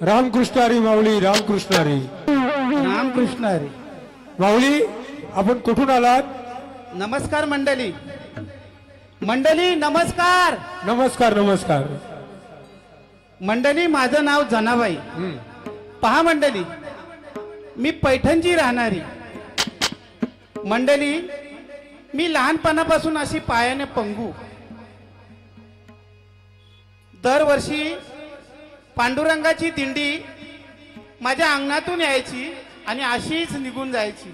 रामकृष्ण हरी माऊली, रामकृष्ण हरी. रामकृष्ण हरी. माऊली, आपण कुठून आलात? नमस्कार मंडळी. मंडळी नमस्कार. नमस्कार नमस्कार. मंडळी, माझं नाव जनाबाई. पहा मंडळी, मी पैठणची राहणारी. मंडळी, मी लहानपणापासून अशी पायाने पंगू. दरवर्षी पांडुरंगाची दिंडी माझ्या अंगणातून यायची आणि अशीच निघून जायची.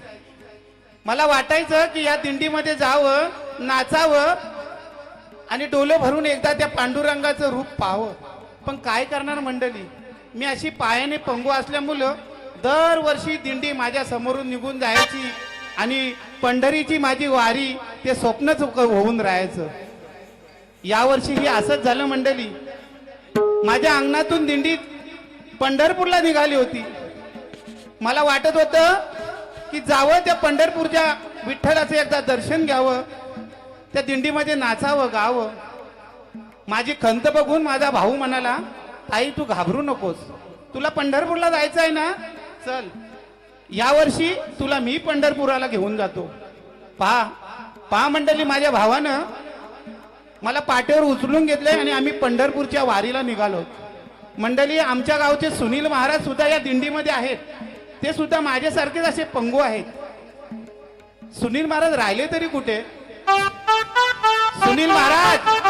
मला वाटायचं की या दिंडीमध्ये जावं, नाचावं आणि डोलं भरून एकदा त्या पांडुरंगाचं रूप पाहावं. पण काय करणार मंडळी, मी अशी पायाने पंगू असल्यामुळं दरवर्षी दिंडी माझ्या समोरून निघून जायची आणि पंढरीची माझी वारी ते स्वप्नच होऊन राहायचं. यावर्षी ही असंच झालं मंडळी. माझ्या अंगणातून दिंडी पंढरपूरला निघाली होती. मला वाटत होतं की जावं त्या पंढरपूरच्या विठ्ठलाचं एकदा दर्शन घ्यावं, त्या दिंडीमध्ये नाचावं, गावं. माझी खंत बघून माझा भाऊ म्हणाला, ताई तू घाबरू नकोस, तुला पंढरपूरला जायचं आहे ना, चल यावर्षी तुला मी पंढरपुराला घेऊन जातो. पहा मंडळी, माझ्या भावानं मला पाठीवर उचलून घेतले आणि आम्ही पंढरपूरच्या वारीला निघालो. मंडळी, आमच्या गावचे सुनील महाराज सुद्धा या दिंडीमध्ये आहेत. ते सुद्धा माझ्यासारखेच असे पंगू आहेत. सुनील महाराज राहिले तरी कुठे? सुनील महाराज,